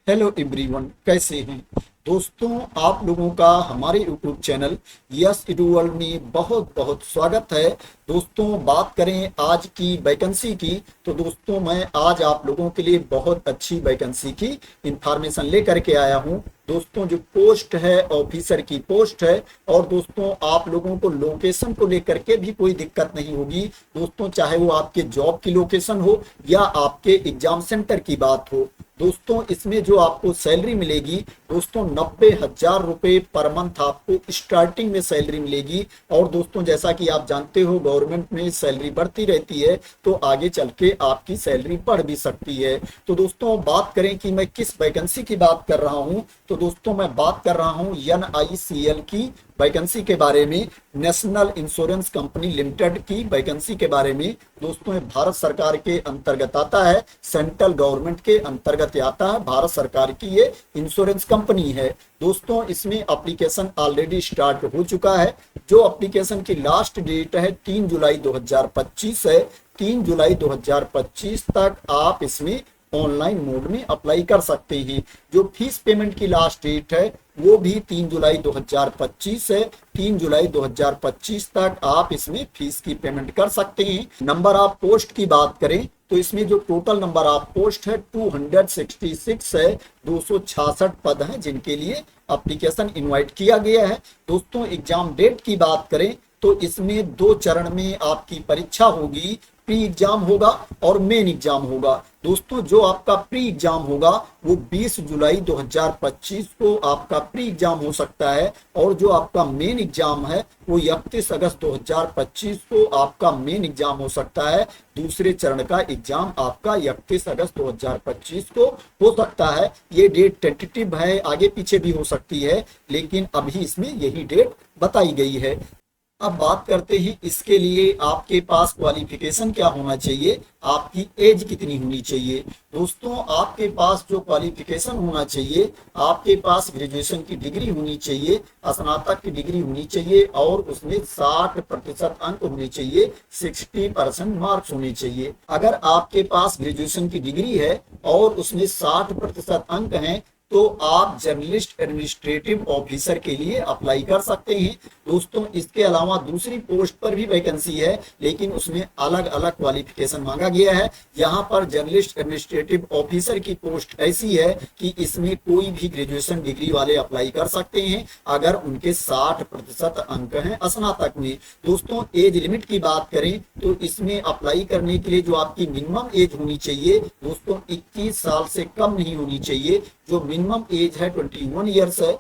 Hello everyone, कैसे हैं दोस्तों। आप लोगों का हमारे YouTube channel yes edu world में बहुत बहुत स्वागत है। दोस्तों, बात करें आज की वैकेंसी की, तो दोस्तों मैं आज आप लोगों के लिए बहुत अच्छी वैकेंसी की इंफॉर्मेशन लेकर के आया हूं। दोस्तों, जो पोस्ट है ऑफिसर की पोस्ट है, और दोस्तों आप लोगों को लोकेशन को लेकर के भी कोई दिक्कत नहीं होगी। दोस्तों, चाहे वो आपके जॉब की लोकेशन हो या आपके एग्जाम सेंटर की बात हो। दोस्तों, इसमें जो आपको सैलरी मिलेगी दोस्तों 90,000 रुपए पर मंथ आपको स्टार्टिंग में सैलरी मिलेगी। और दोस्तों, जैसा कि आप जानते हो गवर्नमेंट में सैलरी बढ़ती रहती है, तो आगे चल के आपकी सैलरी बढ़ भी सकती है। तो दोस्तों, बात करें कि मैं किस वैकेंसी की बात कर रहा हूं, तो दोस्तों मैं बात कर रहा हूं NICL की वैकेंसी के बारे में, नेशनल इंश्योरेंस कंपनी लिमिटेड की वैकेंसी के बारे में। दोस्तों, ये भारत सरकार के अंतर्गत आता है, सेंट्रल गवर्नमेंट के अंतर्गत आता है। भारत सरकार की ये इंश्योरेंस कंपनी है। दोस्तों, इसमें एप्लीकेशन ऑलरेडी स्टार्ट हो चुका है। जो एप्लीकेशन की लास्ट डेट है 3 जुलाई 2025 है। 3 जुलाई 2025 तक आप इसमें ऑनलाइन मोड में अप्लाई कर सकते हैं। जो फीस पेमेंट की लास्ट डेट है वो भी 3 जुलाई 2025 है। 3 जुलाई 2025 तक आप इसमें फीस की पेमेंट कर सकते हैं। नंबर ऑफ पोस्ट की बात करें तो इसमें जो टोटल नंबर ऑफ पोस्ट है 266 है। 266 पद हैं जिनके लिए एप्लीकेशन इनवाइट किया गया है। दोस्तों, एग्जाम डेट की बात करें तो इसमें 2 चरण में आपकी परीक्षा होगी। प्री एग्जाम होगा और मेन एग्जाम होगा। दोस्तों, जो आपका प्री एग्जाम होगा वो 20 जुलाई 2025 को आपका प्री एग्जाम हो सकता है, और जो आपका मेन एग्जाम है वो 31 अगस्त 2025 को आपका मेन एग्जाम हो सकता है। दूसरे चरण का एग्जाम आपका 31 अगस्त 2025 को हो सकता है। ये डेट टेंटेटिव है, आगे पीछे भी हो सकती है, लेकिन अभी इसमें यही डेट बताई गई है। अब बात करते हैं इसके लिए आपके पास क्वालिफिकेशन क्या होना चाहिए, आपकी एज कितनी होनी चाहिए। दोस्तों, आपके पास जो क्वालिफिकेशन होना चाहिए, आपके पास ग्रेजुएशन की डिग्री होनी चाहिए, स्नातक की डिग्री होनी चाहिए, और उसमें 60% अंक होने चाहिए, 60% मार्क्स होने चाहिए। अगर आपके पास ग्रेजुएशन की डिग्री है और उसमें 60% अंक हैं तो आप जर्नलिस्ट एडमिनिस्ट्रेटिव ऑफिसर के लिए अप्लाई कर सकते हैं। दोस्तों, इसके अलावा दूसरी पोस्ट पर भी वैकेंसी है, लेकिन उसमें अलग अलग क्वालिफिकेशन मांगा गया है। यहाँ पर जर्नलिस्ट एडमिनिस्ट्रेटिव ऑफिसर की पोस्ट ऐसी है कि इसमें कोई भी ग्रेजुएशन डिग्री वाले अप्लाई कर सकते हैं अगर उनके 60% अंक हैं स्नातक में। दोस्तों, एज लिमिट की बात करें तो इसमें अप्लाई करने के लिए जो आपकी मिनिमम एज होनी चाहिए दोस्तों 21 साल से कम नहीं होनी चाहिए। जो मिनिमम एज है 21 ईयर्स है,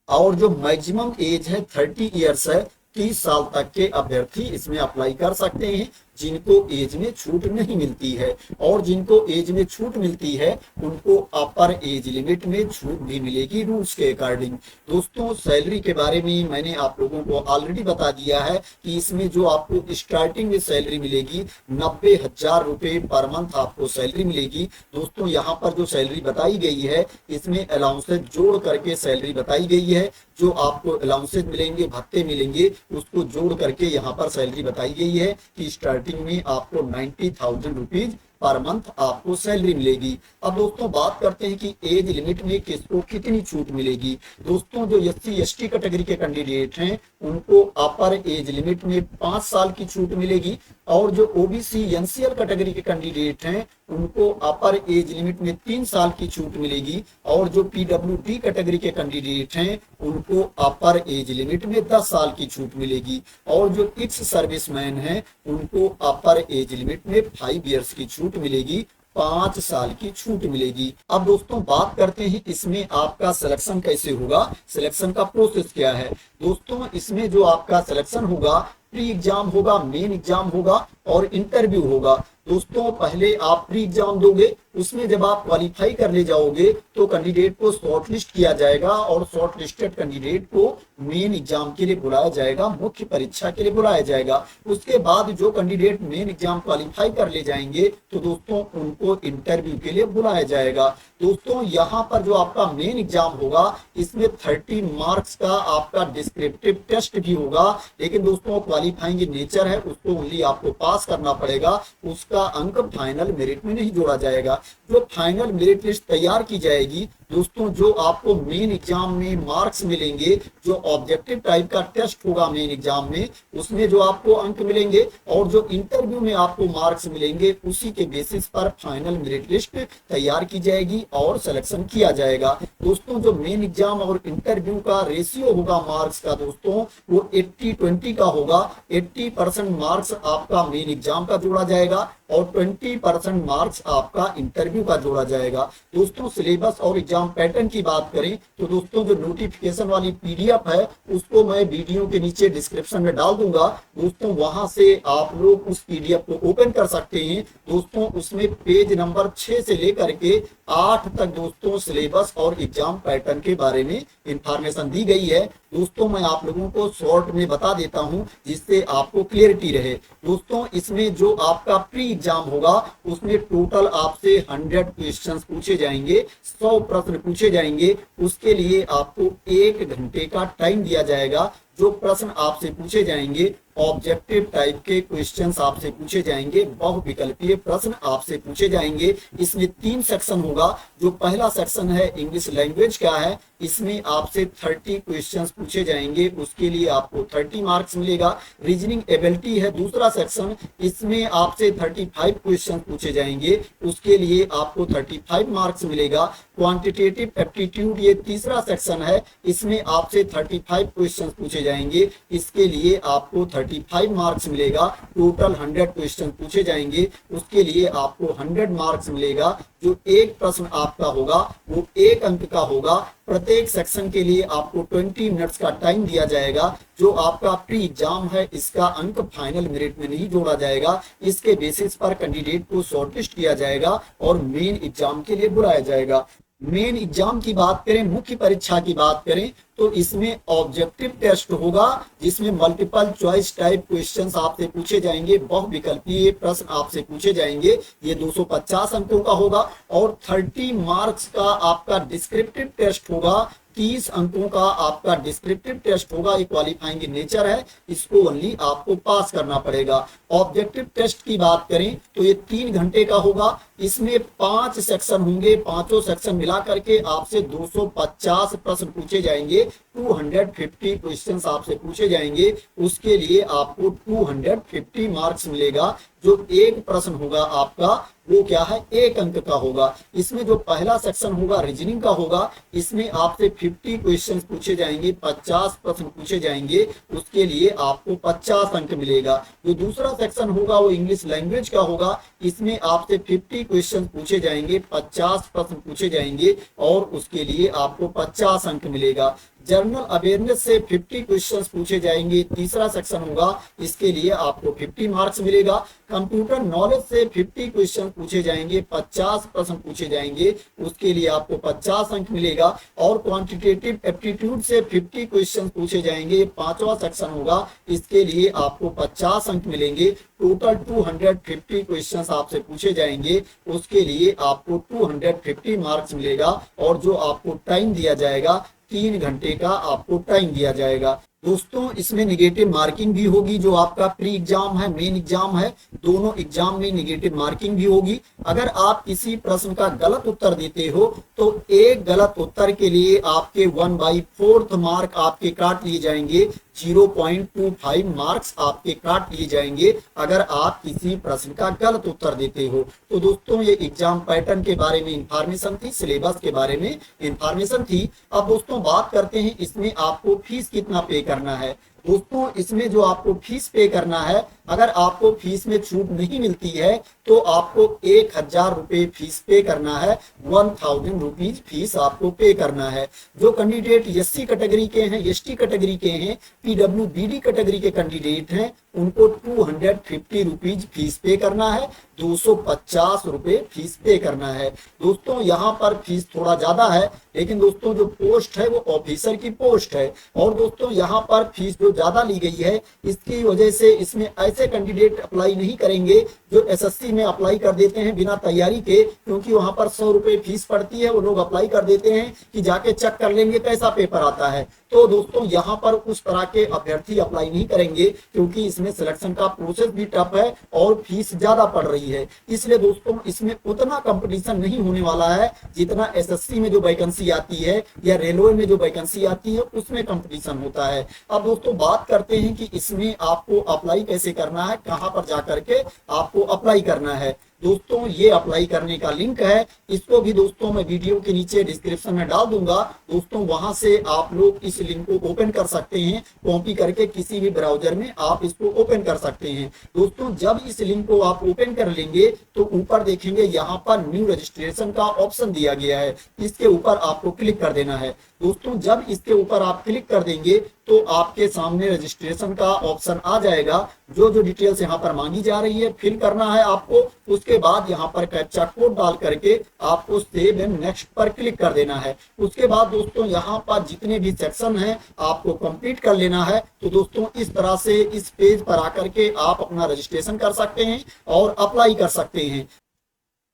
और जो मैक्सिमम एज है 30 ईयर्स है। 30 साल तक के अभ्यर्थी इसमें अप्लाई कर सकते हैं जिनको एज में छूट नहीं मिलती है, और जिनको एज में छूट मिलती है उनको अपर एज लिमिट में छूट भी मिलेगी रूल्स के अकॉर्डिंग। दोस्तों, सैलरी के बारे में मैंने आप लोगों को ऑलरेडी बता दिया है कि इसमें जो आपको स्टार्टिंग में सैलरी मिलेगी 90,000 रुपए पर मंथ आपको सैलरी मिलेगी। दोस्तों, यहाँ पर जो सैलरी बताई गई है इसमें अलाउंसेस जोड़ करके सैलरी बताई गई है। जो आपको अलाउंसेस मिलेंगे, भत्ते मिलेंगे, उसको जोड़ करके यहाँ पर सैलरी बताई गई है कि स्टार्टिंग में आपको 90,000 रुपीज पर मंथ आपको सैलरी मिलेगी। अब दोस्तों, बात करते हैं कि एज लिमिट में किसको कितनी छूट मिलेगी। दोस्तों, जो SC ST कैटेगरी के कैंडिडेट हैं उनको अपर एज लिमिट में 5 साल की छूट मिलेगी, और जो OBC NCL कैटेगरी के कैंडिडेट हैं उनको अपर एज लिमिट में 3 साल की छूट मिलेगी, और जो PWD कैटेगरी के कैंडिडेट हैं उनको अपर एज लिमिट में 10 साल की छूट मिलेगी, और जो एक्स सर्विसमैन हैं उनको अपर एज लिमिट में 5 ईयर्स की छूट मिलेगी, 5 साल की छूट मिलेगी। अब दोस्तों, बात करते हैं इसमें आपका सिलेक्शन कैसे होगा, सिलेक्शन का प्रोसेस क्या है। दोस्तों, इसमें जो आपका सिलेक्शन होगा प्री एग्जाम होगा, मेन एग्जाम होगा और इंटरव्यू होगा। दोस्तों, पहले आप प्री एग्जाम दोगे, उसमें जब आप क्वालिफाई कर ले जाओगे तो कैंडिडेट को शॉर्टलिस्ट किया जाएगा, और शॉर्टलिस्टेड कैंडिडेट को मेन एग्जाम के लिए बुलाया जाएगा, मुख्य परीक्षा के लिए बुलाया जाएगा। उसके बाद जो कैंडिडेट मेन एग्जाम क्वालिफाई कर ले जाएंगे तो दोस्तों उनको इंटरव्यू के लिए बुलाया जाएगा। दोस्तों, यहाँ पर जो आपका मेन एग्जाम होगा इसमें 30 मार्क्स का आपका डिस्क्रिप्टिव टेस्ट भी होगा, लेकिन दोस्तों क्वालिफाइंग नेचर है, उसको ओनली आपको पास करना पड़ेगा, उसका अंक फाइनल मेरिट में नहीं जोड़ा जाएगा। जो फाइनल मेरिट लिस्ट तैयार की जाएगी दोस्तों जो आपको मेन एग्जाम में मार्क्स मिलेंगे, जो ऑब्जेक्टिव टाइप का टेस्ट होगा मेन एग्जाम में, उसमें जो आपको अंक मिलेंगे और जो इंटरव्यू में आपको मार्क्स मिलेंगे, उसी के बेसिस पर फाइनल मेरिट लिस्ट तैयार की जाएगी और सिलेक्शन किया जाएगा। दोस्तों जो मेन एग्जाम और इंटरव्यू का रेशियो होगा मार्क्स का दोस्तों, वो 80-20 का होगा। 80% मार्क्स आपका मेन एग्जाम का जोड़ा जाएगा और 20% मार्क्स आपका इंटरव्यू का जोड़ा जाएगा। दोस्तों सिलेबस और एग्जाम पैटर्न की बात करें तो दोस्तों जो नोटिफिकेशन वाली पीडीएफ है उसको मैं वीडियो के नीचे डिस्क्रिप्शन में डाल दूंगा। दोस्तों वहां से आप लोग उस पीडीएफ को ओपन कर सकते हैं। दोस्तों उसमें पेज नंबर 6 से लेकर के 8 तक दोस्तों सिलेबस और एग्जाम पैटर्न के बारे में इंफॉर्मेशन दी गई है। दोस्तों मैं आप लोगों को शॉर्ट में बता देता हूं जिससे आपको क्लियरिटी रहे। दोस्तों इसमें जो आपका प्री एग्जाम होगा उसमें टोटल आपसे 100 क्वेश्चंस पूछे जाएंगे, 100 प्रश्न पूछे जाएंगे। उसके लिए आपको 1 घंटे का टाइम दिया जाएगा। जो प्रश्न आपसे पूछे जाएंगे ऑब्जेक्टिव टाइप के क्वेश्चंस आपसे पूछे जाएंगे, बहुविकल्पीय प्रश्न आपसे पूछे जाएंगे। इसमें 3 सेक्शन होगा। जो पहला सेक्शन है इंग्लिश लैंग्वेज का है, इसमें आपसे 30 क्वेश्चंस पूछे जाएंगे, उसके लिए आपको 30 मार्क्स मिलेगा। रीजनिंग एबिलिटी है दूसरा सेक्शन, इसमें आपसे 35 क्वेश्चन पूछे जाएंगे, उसके लिए आपको 35 मार्क्स मिलेगा। क्वांटिटेटिव एप्टीट्यूड ये तीसरा सेक्शन है, इसमें आपसे 35 क्वेश्चन पूछे जाएंगे, इसके लिए आपको 35 मार्क्स मिलेगा। टोटल 100 क्वेश्चन पूछे जाएंगे, उसके लिए आपको 100 मार्क्स मिलेगा। जो एक प्रश्न आपका होगा वो 1 अंक का होगा। प्रत्येक सेक्शन के लिए आपको 20 मिनट्स का टाइम दिया जाएगा। जो आपका प्री एग्जाम है इसका अंक फाइनल मेरिट में नहीं जोड़ा जाएगा। इसके बेसिस पर कैंडिडेट को शॉर्टलिस्ट किया जाएगा और मेन एग्जाम के लिए बुलाया जाएगा। मेन एग्जाम की बात करें, मुख्य परीक्षा की बात करें तो इसमें ऑब्जेक्टिव टेस्ट होगा जिसमें मल्टीपल चॉइस टाइप क्वेश्चंस आपसे पूछे जाएंगे, बहुविकल्पीय प्रश्न आपसे पूछे जाएंगे। ये 250 अंकों का होगा और 30 मार्क्स का आपका डिस्क्रिप्टिव टेस्ट होगा। 30 अंकों का आपका डिस्क्रिप्टिव टेस्ट होगा। ये क्वालिफाइंग नेचर है, इसको ओनली आपको पास करना पड़ेगा। ऑब्जेक्टिव टेस्ट की बात करें तो ये 3 घंटे का होगा। इसमें 5 सेक्शन होंगे, पांचों सेक्शन मिला करके आपसे 250 प्रश्न पूछे जाएंगे। 250 क्वेश्चंस आपसे पूछे जाएंगे, उसके लिए आपको 250 मार्क्स मिलेगा। जो एक प्रश्न होगा आपका वो क्या है, 1 अंक का होगा। इसमें जो पहला सेक्शन होगा रीजनिंग का होगा, इसमें आपसे 50 क्वेश्चंस पूछे जाएंगे, 50 प्रश्न पूछे जाएंगे, उसके लिए आपको 50 अंक मिलेगा। जो दूसरा सेक्शन होगा वो इंग्लिश लैंग्वेज का होगा, इसमें आपसे 50 क्वेश्चन पूछे जाएंगे, 50 प्रश्न पूछे जाएंगे और उसके लिए आपको 50 अंक मिलेगा। जनरल अवेयरनेस से 50 क्वेश्चंस पूछे जाएंगे, तीसरा सेक्शन होगा, इसके लिए आपको 50 मार्क्स मिलेगा। कंप्यूटर नॉलेज से 50 क्वेश्चन पूछे जाएंगे, 50 प्रश्न पूछे जाएंगे, उसके लिए आपको 50 अंक मिलेगा। और क्वांटिटेटिव एप्टीट्यूड से 50 क्वेश्चन पूछे जाएंगे, 5वां सेक्शन होगा, इसके लिए आपको 50 अंक मिलेंगे। टोटल 250 क्वेश्चंस आपसे पूछे जाएंगे, उसके लिए आपको 250 मार्क्स मिलेगा। और जो आपको टाइम दिया जाएगा 3 घंटे का आपको टाइम दिया जाएगा। दोस्तों इसमें निगेटिव मार्किंग भी होगी। जो आपका प्री एग्जाम है, मेन एग्जाम है, दोनों एग्जाम में निगेटिव मार्किंग भी होगी। अगर आप किसी प्रश्न का गलत उत्तर देते हो तो एक गलत उत्तर के लिए आपके 1/4 मार्क आपके काट लिए जाएंगे, 0.25 मार्क्स आपके काट लिए जाएंगे अगर आप किसी प्रश्न का गलत उत्तर देते हो। तो दोस्तों ये एग्जाम पैटर्न के बारे में इंफॉर्मेशन थी, सिलेबस के बारे में इंफॉर्मेशन थी। अब दोस्तों बात करते हैं इसमें आपको फीस कितना पे करना है। दोस्तों इसमें जो आपको फीस पे करना है, अगर आपको फीस में छूट नहीं मिलती है तो आपको 1000 रुपए फीस पे करना है। 1000 रुपीज फीस आपको पे करना है। जो कैंडिडेट SC कैटेगरी के हैं, ST कैटेगरी के हैं, PWBD कैटेगरी के कैंडिडेट हैं, उनको 250 रुपीज फीस पे करना है, 250 रुपए फीस पे करना है। दोस्तों यहाँ पर फीस थोड़ा ज्यादा है, लेकिन दोस्तों जो पोस्ट है वो ऑफिसर की पोस्ट है। और दोस्तों यहाँ पर फीस जो ज्यादा ली गई है, इसकी वजह से इसमें ऐसे कैंडिडेट अप्लाई नहीं करेंगे जो SSC में अप्लाई कर देते हैं बिना तैयारी के, क्योंकि वहां पर 100 रुपए फीस पड़ती है। वो लोग अप्लाई कर देते हैं कि जाके चेक कर लेंगे कैसा पेपर आता है। तो दोस्तों यहाँ पर उस तरह के अभ्यर्थी अप्लाई नहीं करेंगे, क्योंकि इसमें इसमें सिलेक्शन का प्रोसेस भी टफ है और फीस ज्यादा पड़ रही है। इसलिए दोस्तों इसमें उतना कंपटीशन नहीं होने वाला है जितना एसएससी में जो वैकेंसी आती है या रेलवे में जो वैकेंसी आती है उसमें कंपटीशन होता है। अब दोस्तों बात करते हैं कि इसमें आपको अप्लाई कैसे करना है, कहां पर जाकर के आपको अप्लाई करना है। दोस्तों ये अप्लाई करने का लिंक है, इसको भी दोस्तों मैं वीडियो के नीचे डिस्क्रिप्शन में डाल दूंगा। दोस्तों वहां से आप लोग इस लिंक को ओपन कर सकते हैं, कॉपी करके किसी भी ब्राउजर में आप इसको ओपन कर सकते हैं। दोस्तों जब इस लिंक को आप ओपन कर लेंगे तो ऊपर देखेंगे यहाँ पर न्यू रजिस्ट्रेशन का ऑप्शन दिया गया है, इसके ऊपर आपको क्लिक कर देना है। दोस्तों जब इसके ऊपर आप क्लिक कर देंगे तो आपके सामने रजिस्ट्रेशन का ऑप्शन आ जाएगा। जो जो डिटेल्स यहाँ पर मांगी जा रही है फिल करना है आपको, उसके बाद यहाँ पर कैप्चा कोड डाल करके आपको सेव एंड नेक्स्ट पर क्लिक कर देना है। उसके बाद दोस्तों यहाँ पर जितने भी सेक्शन हैं आपको कंप्लीट कर लेना है। तो दोस्तों इस तरह से इस पेज पर आकर के आप अपना रजिस्ट्रेशन कर सकते हैं और अप्लाई कर सकते हैं।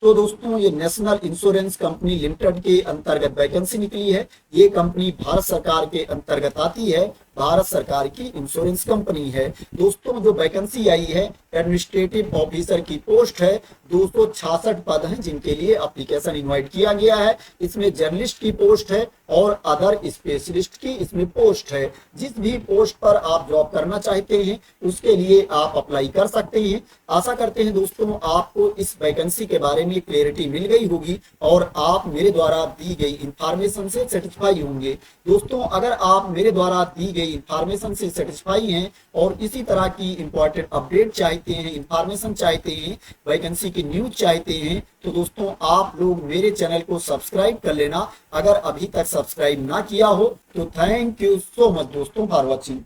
तो दोस्तों ये नेशनल इंश्योरेंस कंपनी लिमिटेड के अंतर्गत वैकेंसी निकली है। ये कंपनी भारत सरकार के अंतर्गत आती है, भारत सरकार की इंश्योरेंस कंपनी है। दोस्तों जो वैकेंसी आई है एडमिनिस्ट्रेटिव ऑफिसर की पोस्ट है, 266 पद हैं जिनके लिए एप्लीकेशन इनवाइट किया गया है। इसमें जर्नलिस्ट की पोस्ट है और अदर स्पेशलिस्ट की इसमें पोस्ट है। जिस भी पोस्ट पर आप जॉब करना चाहते हैं उसके लिए आप अप्लाई कर सकते हैं। आशा करते हैं दोस्तों आपको इस वैकेंसी के बारे में क्लैरिटी मिल गई होगी और आप मेरे द्वारा दी गई इंफॉर्मेशन से सेटिस्फाई होंगे। दोस्तों अगर आप मेरे द्वारा दी गई इंफॉर्मेशन से सेटिस्फाई हैं और इसी तरह की इंपॉर्टेंट अपडेट चाहते हैं, इंफॉर्मेशन चाहते हैं, वैकेंसी की न्यूज चाहते हैं, तो दोस्तों आप लोग मेरे चैनल को सब्सक्राइब कर लेना। अगर अभी तक सब्सक्राइब ना किया हो तो थैंक यू सो मच दोस्तों फॉर वॉचिंग।